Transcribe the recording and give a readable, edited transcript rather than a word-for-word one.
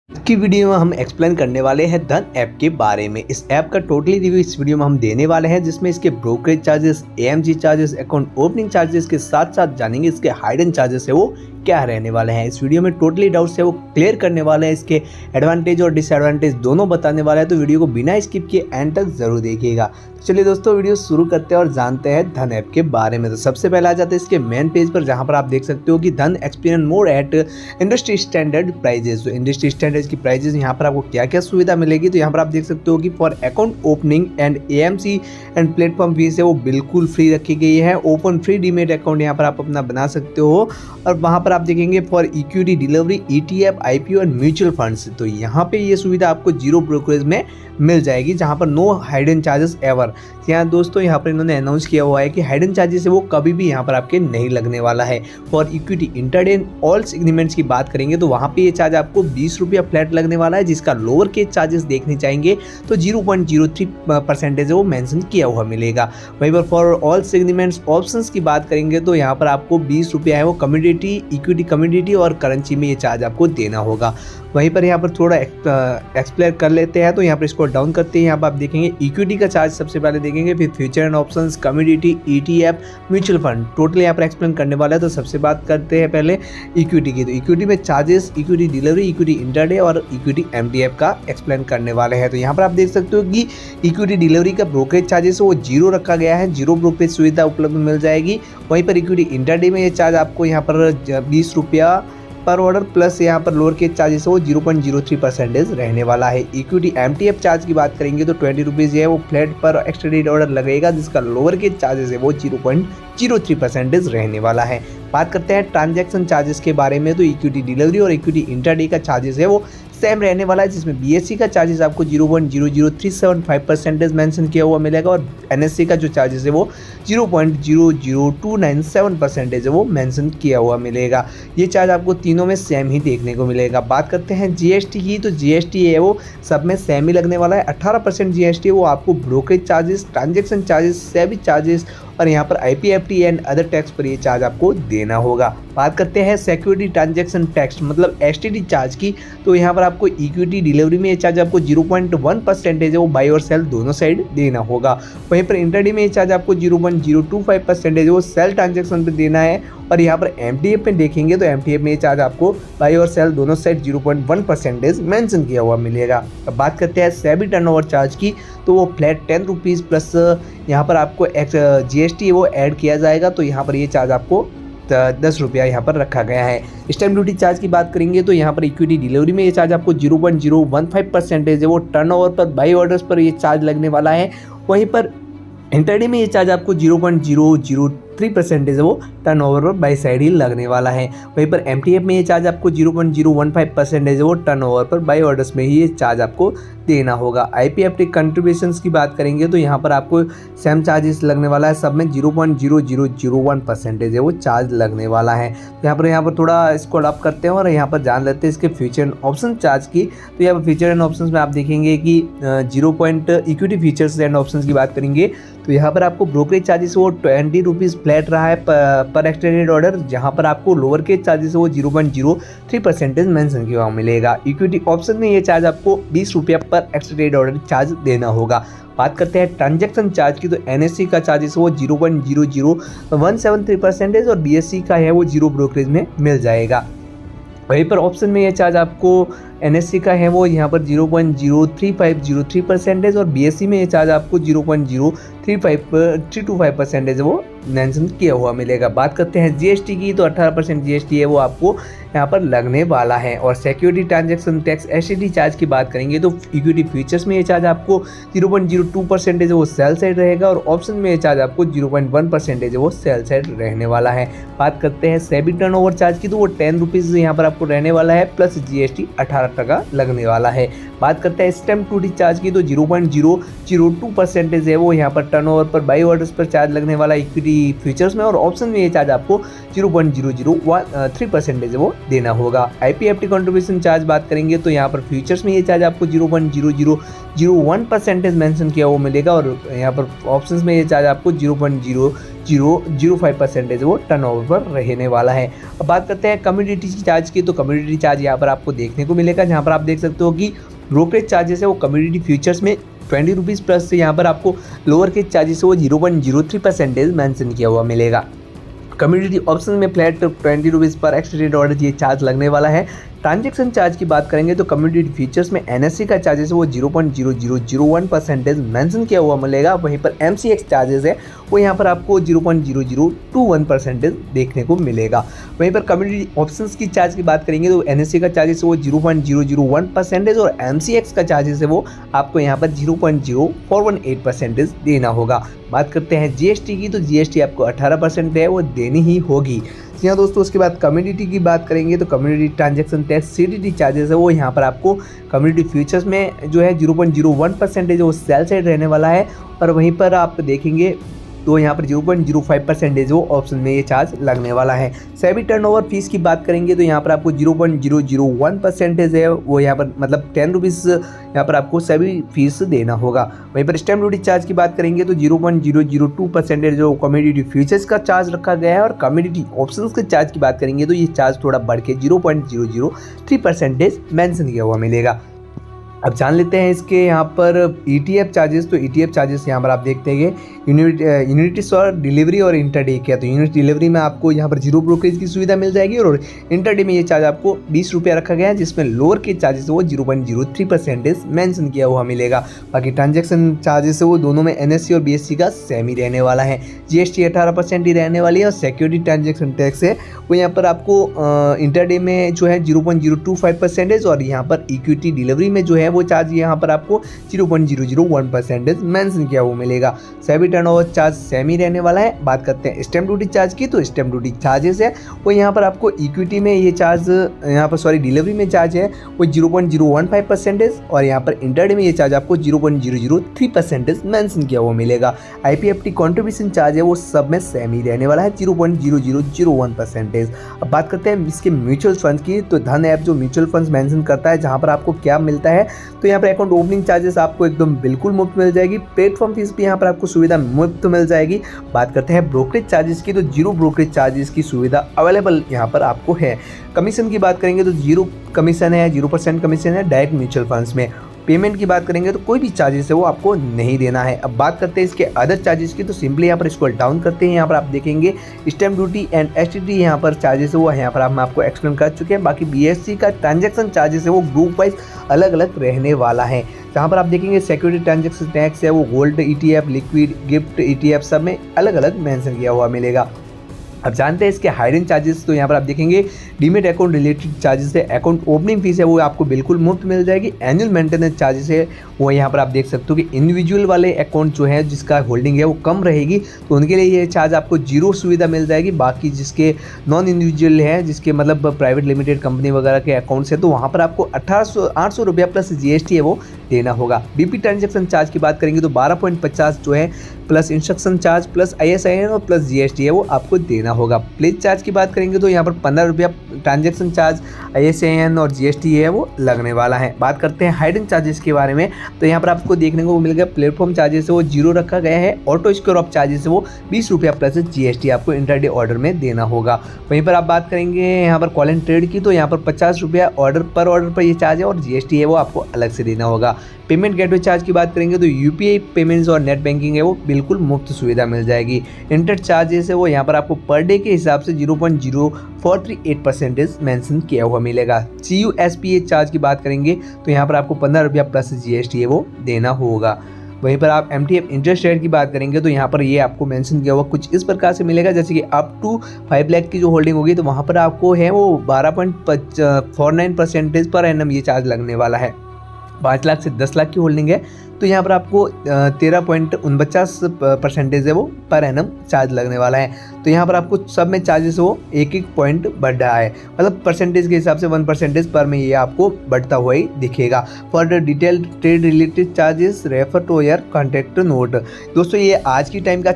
की वीडियो में हम एक्सप्लेन करने वाले हैं धन ऐप के बारे में। इस ऐप का टोटली रिव्यू इस वीडियो में हम देने वाले हैं, जिसमें इसके brokerage charges, AMG charges, account opening charges के साथ साथ जानेंगे इसके हाइडन चार्जेस है वो क्या रहने वाले हैं। इस वीडियो में टोटली डाउट्स है वो क्लियर करने वाले हैं, इसके एडवांटेज और डिसएडवांटेज दोनों बताने वाले हैं, तो वीडियो को बिना स्किप किए एंड तक जरूर देखिएगा। चलिए दोस्तों वीडियो शुरू करते हैं और जानते हैं धन ऐप के बारे में। तो सबसे पहले आ जाते हैं इसके मेन पेज पर, जहां पर आप देख सकते हो कि then experience more at industry standard prices. तो इंडस्ट्री स्टैंडर्ड की प्राइजेस यहाँ पर आपको क्या क्या सुविधा मिलेगी, तो यहाँ पर आप देख सकते हो कि for account opening and AMC and platform fees है वो बिल्कुल फ्री रखी गई है। ओपन फ्री डीमेट अकाउंट यहाँ पर आप अपना बना सकते हो, और वहाँ पर आप देखेंगे for equity delivery, ETF, IPO and mutual funds. तो यहाँ पे ये सुविधा आपको जीरो ब्रोकरेज में मिल जाएगी, जहाँ पर नो हाइडन चार्जेस एवर। यहाँ दोस्तों यहाँ पर इन्होंने अनाउंस किया हुआ है कि हाइडन चार्जेस है वो कभी भी यहाँ पर आपके नहीं लगने वाला है। For equity intraday and all segments की बात करेंगे तो वहाँ पे ये चार्ज आपको 20 रुपया फ्लैट लगने वाला है, जिसका लोअर केस चार्जेस देखने चाहेंगे तो 0.03% है वो मेंशन किया हुआ मिलेगा। वहीं पर फॉर ऑल सेगमेंट्स ऑप्शंस की बात करेंगे तो यहाँ पर आपको 20 रुपया है वो कम्युनिटी, इक्विटी कम्युनिटी और करेंसी में ये चार्ज आपको देना होगा। वहीं पर यहाँ पर थोड़ा एक्सप्लेन कर लेते हैं, तो यहाँ पर इसको डाउन करते हैं। यहाँ पर आप देखेंगे इक्विटी का चार्ज सबसे पहले देखेंगे, फिर future and options, community, ETF, mutual fund, total यहाँ पर एक्सप्लेन करने वाला है। तो सबसे बात करते हैं पहले इक्विटी की। तो इक्विटी में charges, equity delivery, equity intraday और इक्विटी एमटीएफ का एक्सप्लेन करने वाले हैं। तो यहाँ पर आप देख सकते हो कि इक्विटी डिलीवरी का ब्रोकरेज चार्जेस वो जीरो रखा गया है, जीरो ब्रोकरेज सुविधा उपलब्ध मिल जाएगी। वहीं पर इक्विटी इंटरडे में ये चार्ज आपको यहाँ पर 20 रुपया पर ऑर्डर प्लस यहाँ पर लोअर केस चार्जेस है वो 0.03% रहने वाला है। इक्विटी एमटीएफ चार्ज की बात करेंगे तो 20 रुपीज़ है वो फ्लैट पर एक्सटेंडेड ऑर्डर लगेगा, जिसका लोअर केस चार्जेस है वो 0.03% रहने वाला है। बात करते हैं ट्रांजैक्शन चार्जेस के बारे में, तो इक्विटी डिलीवरी और इक्विटी इंटरडे का चार्जेस है वो सेम रहने वाला है, जिसमें बीएससी का चार्जेस आपको 0.00375% मेंशन किया हुआ मिलेगा, और एनएससी का जो चार्जेस है वो 0.00297% है वो मेंशन किया हुआ मिलेगा। ये चार्ज आपको तीनों में सेम ही देखने को मिलेगा। बात करते हैं जीएसटी की, तो जीएसटी है वो सब में सेम ही लगने वाला है। 18% जीएसटी वो आपको brokerage charges, transaction charges, SEBI charges और यहाँ पर आईपीएफटी एंड अदर टैक्स पर ये चार्ज आपको देना होगा। बात करते हैं सिक्योरिटी ट्रांजैक्शन टैक्स मतलब एसटीटी चार्ज की, तो यहाँ पर आपको इक्विटी डिलीवरी में ये चार्ज आपको 0.1% है वो बाई और सेल दोनों साइड देना होगा। वहीं पर इंटरडे में ये चार्ज आपको 0.025% है वो सेल ट्रांजैक्शन पर देना है, और यहाँ पर एमटीएफ में देखेंगे तो एमटीएफ में ये चार्ज आपको बाई और सेल दोनों साइड 0.1% मेंशन किया हुआ मिलेगा। अब बात करते हैं सेबी टर्नओवर चार्ज की, तो वो फ्लैट 10 रुपीज़ प्लस यहाँ पर आपको जीएसटी वो ऐड किया जाएगा, तो यहाँ पर ये चार्ज आपको 10 रुपया यहाँ पर रखा गया है। स्टैम्प ड्यूटी चार्ज की बात करेंगे तो यहाँ पर इक्विटी डिलीवरी में ये चार्ज आपको 0.015% है वो टर्नओवर पर, बाई ऑर्डर्स पर ये चार्ज लगने वाला है। वहीं पर इंटरडे में ये चार्ज आपको 0.003% है वो टर्नओवर पर बाई साइड ही लगने वाला है। वहीं पर एमटीएफ में ये चार्ज आपको 0.015% है वो टर्नओवर पर, बाई ऑर्डर्स में ही ये चार्ज आपको देना होगा। आईपीएफटी कंट्रीब्यूशंस की बात करेंगे तो यहाँ पर आपको सेम चार्जेस लगने वाला है, सब में 0.0001% है वो चार्ज लगने वाला है। तो यहाँ पर थोड़ा इसको अप करते हैं और यहाँ पर जान लेते हैं इसके फीचर एंड ऑप्शन चार्ज की। तो यहाँ पर फीचर एंड ऑप्शंस में आप देखेंगे कि इक्विटी फीचर्स एंड ऑप्शंस की बात करेंगे तो यहाँ पर आपको ब्रोकरेज चार्जेस वो 20 रुपीज़ फ्लैट रहा है पर एक्सटेंडेड ऑर्डर, जहाँ पर आपको लोअर केस चार्जेस वो 0.03% मेंशन किया हुआ मिलेगा। इक्विटी ऑप्शन में ये चार्ज आपको 20 रुपया पर एक्सटेंडेड ऑर्डर चार्ज देना होगा। बात करते हैं ट्रांजैक्शन चार्ज की, तो एनएससी का चार्जेस वो 0.00173% और बीएससी का है वो जीरो ब्रोकरेज में मिल जाएगा। वहीं पर ऑप्शन में ये चार्ज आपको एनएससी का है वो यहाँ पर 0.03503% और बीएससी में ये चार्ज आपको 0.03525% वो मेंशन किया हुआ मिलेगा। बात करते हैं जीएसटी की, तो 18% जीएसटी है वो आपको यहाँ पर लगने वाला है। और security transaction tax STT charge की बात करेंगे तो इक्विटी फ्यूचर्स में ये चार्ज आपको 0.02% वो सेल साइड रहेगा, और ऑप्शन में ये चार्ज आपको 0.1% वो सेल साइड रहने वाला है। बात करते हैं सेबी टर्नओवर चार्ज की, तो वो 10 रुपीज़ यहाँ पर आपको रहने वाला है प्लस जीएसटी 18 टका लगने वाला है। बात करते हैं स्टैम्प ड्यूटी चार्ज की, तो 0.002% है वो यहाँ पर टर्नओवर पर, बाई ऑर्डर्स पर चार्ज लगने वाला इक्विटी फ्यूचर्स में, और ऑप्शन में ये चार्ज आपको 0.003% वो देना होगा। आईपीएफटी कंट्रीब्यूशन चार्ज बात करेंगे तो यहाँ पर फ्यूचर्स में ये चार्ज आपको 0.0001% मेंशन किया हुआ मिलेगा, और यहाँ पर ऑप्शंस में ये चार्ज आपको 0.005% वो टर्नओवर पर रहने वाला है। अब बात करते हैं कम्युनिटी चार्ज की, तो कम्युनिटी चार्ज यहाँ पर आपको देखने को मिलेगा, जहाँ पर आप देख सकते हो कि ब्रोकरेज चार्जेस है वो कम्युनिटी फ्यूचर्स में 20 रुपीज़ प्लस यहाँ पर आपको लोअर के चार्जेस है वो 0.03% मेंशन किया हुआ मिलेगा। कम्युनिटी ऑप्शन में फ्लैट 20 रुपीज़ पर एक्सटेंडेड ऑर्डर ये चार्ज लगने वाला है। ट्रांजैक्शन चार्ज की बात करेंगे तो कम्युनिटी फीचर्स में एनएससी का चार्जेस है वो 0.0001% मेंशन किया हुआ मिलेगा। वहीं पर एमसीएक्स चार्जेस है वो यहाँ पर आपको 0.0021% देखने को मिलेगा। वहीं पर कम्युनिटी ऑप्शंस की चार्ज की बात करेंगे तो एनएससी का चार्जेस है वो 0.001% और एमसीएक्स का चार्जेस है वो आपको यहाँ पर 0.0418% देना होगा। बात करते हैं जीएसटी की, तो जीएसटी आपको 18% है वो देनी ही होगी। जी हाँ दोस्तों, उसके बाद कम्युनिटी की बात करेंगे तो community transaction tax CTT charges है वो यहाँ पर आपको कम्युनिटी फ्यूचर्स में जो है 0.01% वो सेल साइड रहने वाला है, और वहीं पर आप देखेंगे तो यहाँ पर 0.05% वो ऑप्शन में ये चार्ज लगने वाला है। सेबी टर्नओवर फीस की बात करेंगे तो यहाँ पर आपको 0.001% है वो यहाँ पर मतलब 10 रुपीज़ यहाँ पर आपको सेबी फीस देना होगा। वहीं पर स्टैम्प ड्यूटी चार्ज की बात करेंगे तो 0.002% जो कम्युनिटी फ्यूचर्स का चार्ज रखा गया है, और कम्युनिटी ऑप्शंस के चार्ज की बात करेंगे तो ये चार्ज थोड़ा बढ़ के 0.003% मेंशन किया हुआ मिलेगा। अब जान लेते हैं इसके यहाँ पर ETF चार्जेस। तो ETF चार्जेस यहाँ पर आप देखते हैं यूनिट्स और डिलीवरी और इंटरडे क्या, तो यूनिट डिलीवरी में आपको यहाँ पर 0 ब्रोकरेज की सुविधा मिल जाएगी, और इंटरडे में ये चार्ज आपको 20 रुपये रखा गया है, जिसमें लोअर के चार्जेस वो 0.03% मेंशन किया हुआ मिलेगा। बाकी ट्रांजैक्शन चार्जेस है वो दोनों में NSE और BSE का सेम ही रहने वाला है। GST 18% ही रहने वाली है, और सिक्योरिटी ट्रांजैक्शन टैक्स है वो यहाँ पर आपको इंटरडे में जो है 0.025% और यहाँ पर इक्विटी डिलीवरी में जो है वो चार्ज यहाँ पर आपको 0.001% मेंशन किया हुआ मिलेगा। सेबी टर्नओवर चार्ज सेम ही रहने वाला है। बात करते हैं स्टैम्प ड्यूटी चार्ज की, तो स्टैम्प ड्यूटी चार्जेस है वो यहाँ पर आपको इक्विटी में ये चार्ज यहाँ पर डिलीवरी में चार्ज है वो 0.015% और यहाँ पर इंटरडे में ये चार्ज आपको 0.003% मेंशन किया हुआ मिलेगा। IPFT कॉन्ट्रीब्यूशन चार्ज है वो सब में सेम ही रहने वाला है 0.0001%। अब बात करते हैं इसके म्यूचुअल फंड की, तो धन ऐप जो म्यूचुअल फंड मेंशन करता है जहाँ पर आपको क्या मिलता है, तो यहाँ पर अकाउंट ओपनिंग चार्जेस आपको एकदम बिल्कुल मुफ्त मिल जाएगी। प्लेटफॉर्म फीस भी यहाँ पर आपको सुविधा मुफ्त मिल जाएगी। बात करते हैं ब्रोकरेज चार्जेस की, तो 0 ब्रोकरेज चार्जेस की सुविधा अवेलेबल यहाँ पर आपको है। कमीशन की बात करेंगे तो 0 कमीशन है, 0% कमीशन है डायरेक्ट म्यूचुअल फंड्स में। पेमेंट की बात करेंगे तो कोई भी चार्जेस है वो आपको नहीं देना है। अब बात करते हैं इसके अदर चार्जेस की, तो सिंपली यहाँ पर स्क्रॉल डाउन करते हैं, यहाँ पर आप देखेंगे स्टैम्प ड्यूटी एंड STT यहाँ पर चार्जेस है वो यहाँ पर हम आपको एक्सप्लेन कर चुके हैं। बाकी BSE का ट्रांजैक्शन चार्जेस है वो ग्रुप वाइज अलग अलग रहने वाला है। जहाँ पर आप देखेंगे सिक्योरिटी ट्रांजैक्शन टैक्स है वो gold ETF, liquid, gift ETF सब में अलग अलग मेंशन किया हुआ मिलेगा। अब जानते हैं इसके हाइडन चार्जेस, तो यहाँ पर आप देखेंगे डीमेट अकाउंट रिलेटेड चार्जेस है, अकाउंट ओपनिंग फीस है वो आपको बिल्कुल मुफ्त मिल जाएगी। एनुअल मेंटेनेंस चार्जेस है वो यहाँ पर आप देख सकते हो कि इंडिविजुअल वाले अकाउंट जो है जिसका होल्डिंग है वो कम रहेगी तो उनके लिए ये चार्ज आपको 0 सुविधा मिल जाएगी। बाकी जिसके नॉन इंडिविजुअल है, जिसके मतलब प्राइवेट लिमिटेड कंपनी वगैरह के अकाउंट्स है, तो वहाँ पर आपको 800 रुपया प्लस GST है वो देना होगा। BP ट्रांजेक्शन चार्ज की बात करेंगे तो 12.50 जो है plus instruction charge plus ISIN और प्लस GST है वो आपको देना होगा। प्लेज चार्ज की बात करेंगे तो यहाँ पर 15 रुपया ट्रांजैक्शन चार्ज, ISIN और GST है वो लगने वाला है। बात करते हैं हाइडन चार्जेस के बारे में, तो यहाँ पर आपको देखने को मिल गया प्लेटफॉर्म चार्जेस है वो 0 रखा गया है। ऑटो स्क्योर ऑफ चार्जेस है वो 20 रुपया प्लस GST आपको इंटरडे ऑर्डर में देना होगा। वहीं पर आप बात करेंगे यहाँ पर कॉल एंड ट्रेड की, तो यहाँ पर 50 रुपया ऑर्डर पर ये चार्ज है और GST है वो आपको अलग से देना होगा। पेमेंट गेटवे चार्ज की बात करेंगे तो UPI पेमेंट्स और नेट बैंकिंग है वो बिल्कुल मुफ्त सुविधा मिल जाएगी। इंटरेस्ट चार्जेस है वो यहाँ पर आपको पर डे के हिसाब से 0.0438% मेंशन किया हुआ मिलेगा। CUSPA चार्ज की बात करेंगे तो यहाँ पर आपको 15 रुपया प्लस GST है वो देना होगा। वहीं पर आप MTF इंटरेस्ट रेट की बात करेंगे तो यहाँ पर ये आपको मेंशन किया हुआ कुछ इस प्रकार से मिलेगा, जैसे कि अप टू 5 लाख की जो होल्डिंग होगी तो वहाँ पर आपको है वो 12.49% पर एनम ये चार्ज लगने वाला है। 5 लाख से 10 लाख की होल्डिंग है तो यहाँ पर आपको 13.49% है वो पर एनम चार्ज लगने वाला है। तो यहाँ पर आपको सब में चार्जेस वो एक पॉइंट बढ़ रहा है, मतलब परसेंटेज के हिसाब से 1% पर में ये आपको बढ़ता हुआ ही दिखेगा। For detail trade related charges refer to your contact note. दोस्तों ये आज की टाइम का